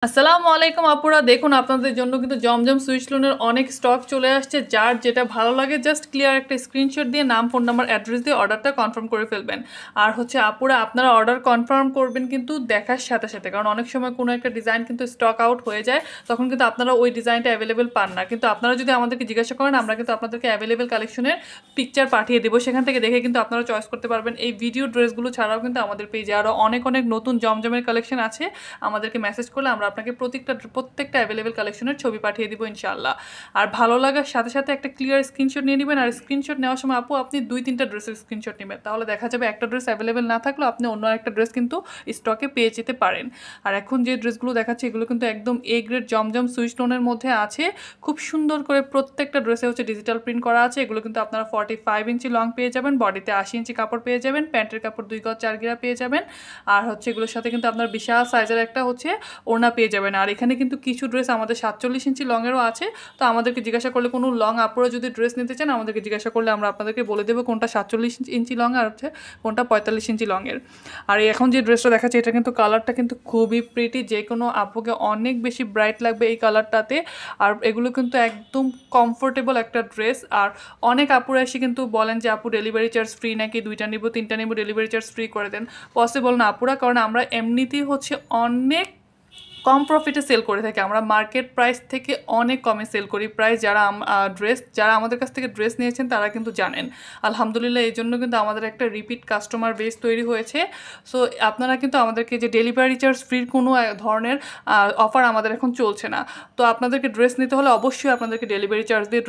আসসালামু আলাইকুম আপুরা, দেখুন আপনাদের জন্য কিন্তু জমজম সুইচ লোনের অনেক স্টক চলে আসছে। যার যেটা ভালো লাগে জাস্ট ক্লিয়ার একটা স্ক্রিনশট দিয়ে নাম, ফোন নাম্বার, অ্যাড্রেস দিয়ে অর্ডারটা কনফার্ম করে ফেলবেন। আর হচ্ছে আপুরা, আপনারা অর্ডার কনফার্ম করবেন কিন্তু দেখার সাথে সাথে, কারণ অনেক সময় কোনো একটা ডিজাইন কিন্তু স্টক আউট হয়ে যায়, তখন কিন্তু আপনারা ওই ডিজাইনটা অ্যাভেলেবেল পান না। কিন্তু আপনারা যদি আমাদেরকে জিজ্ঞাসা করেন, আমরা কিন্তু আপনাদেরকে অ্যাভেলেবেল কালেকশনের পিকচার পাঠিয়ে দেবো, সেখান থেকে দেখে কিন্তু আপনারা চয়েস করতে পারবেন। এই ভিডিও ড্রেসগুলো ছাড়াও কিন্তু আমাদের পেজে আরও অনেক অনেক নতুন জমজমের কালেকশন আছে। আমাদেরকে মেসেজ করলে আমরা আপনাকে প্রত্যেকটা অ্যাভেলেবেল কালেকশনের ছবি পাঠিয়ে দিব ইনশাআল্লাহ। আর ভালো লাগার সাথে সাথে একটা ক্লিয়ার স্ক্রিনশট নিয়ে নেবেন। আর স্ক্রিনশট নেওয়ার সময় আপনি 2-3টা ড্রেসের স্ক্রিনশট নেবেন, তাহলে দেখা যাবে একটা ড্রেস অ্যাভেলেবেল না থাকলেও আপনি অন্য একটা ড্রেস কিন্তু স্টকে পেয়ে যেতে পারেন। আর এখন যে ড্রেসগুলো দেখাচ্ছি এগুলো কিন্তু একদম এ গ্রেড জমজম সুইচ টোনের মধ্যে আছে। খুব সুন্দর করে প্রত্যেকটা ড্রেসে হচ্ছে ডিজিটাল প্রিন্ট করা আছে। এগুলো কিন্তু আপনারা 45 ইঞ্চি লং পেয়ে যাবেন, বডিতে 80 ইঞ্চি কাপড় পেয়ে যাবেন, প্যান্টের কাপড় 2 গজ 4 গিরা পেয়ে যাবেন। আর হচ্ছে এগুলোর সাথে কিন্তু আপনার বিশাল সাইজের একটা হচ্ছে ওড়না পেয়ে যাবেন। আর এখানে কিন্তু কিছু ড্রেস আমাদের 47 ইঞ্চি লংয়েরও আছে। তো আমাদেরকে জিজ্ঞাসা করলে, কোনো লং আপুরা যদি ড্রেস নিতে চান আমাদেরকে জিজ্ঞাসা করলে আমরা আপনাদেরকে বলে দেবো কোনটা 47 ইঞ্চি লং আর হচ্ছে কোনটা 45 ইঞ্চি লংয়ের। আর এখন যে ড্রেসটা দেখাচ্ছে এটা কিন্তু কালারটা কিন্তু খুবই প্রিটি, যে কোনো আপুকে অনেক বেশি ব্রাইট লাগবে এই কালারটাতে। আর এগুলো কিন্তু একদম কমফোর্টেবল একটা ড্রেস। আর অনেক আপুরা এসে কিন্তু বলেন যে আপু ডেলিভারি চার্জ ফ্রি নাকি, 2টা নিব 3টা নিব ডেলিভারি চার্জ ফ্রি করে দেন। পসিবল না আপুরা, কারণ আমরা এমনিতেই হচ্ছে অনেক কম প্রফিটে সেল করে থাকি। আমরা মার্কেট প্রাইস থেকে অনেক কমে সেল করি প্রাইস। যারা আমাদের কাছ থেকে ড্রেস নিয়েছেন তারা কিন্তু জানেন আলহামদুলিল্লাহ। এই জন্য কিন্তু আমাদের একটা রিপিট কাস্টমার বেস তৈরি হয়েছে। সো আপনারা কিন্তু আমাদেরকে যে ডেলিভারি চার্জ ফ্রির কোনো ধরনের অফার আমাদের এখন চলছে না। তো আপনাদেরকে ড্রেস নিতে হলে অবশ্যই আপনাদেরকে ডেলিভারি চার্জ দিয়ে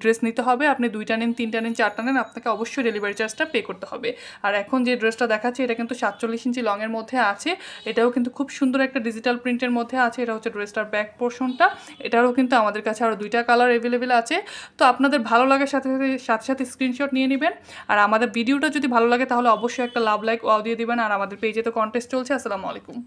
ড্রেস নিতে হবে। আপনি 2টা নিন, 3টা নিন, 4টা নিন, আপনাকে অবশ্যই ডেলিভারি চার্জটা পে করতে হবে। আর এখন যে ড্রেসটা দেখাচ্ছি এটা কিন্তু 47 ইঞ্চি লংয়ের মধ্যে আছে। এটাও কিন্তু খুব সুন্দর একটা ডিজিটাল প্রিন্টের মধ্যে আছে। এটা হচ্ছে ড্রেসটার ব্যাক পোর্শনটা। এটারও কিন্তু আমাদের কাছে আরও 2টা কালার অ্যাভেলেবেল আছে। তো আপনাদের ভালো লাগার সাথে সাথে সাথে স্ক্রিনশট নিয়ে নেবেন। আর আমাদের ভিডিওটা যদি ভালো লাগে তাহলে অবশ্যই একটা লাভ, লাইক, ওয়াও দিয়ে দিবেন। আর আমাদের পেজে তো কন্টেস্ট চলছে। আসসালামু আলাইকুম।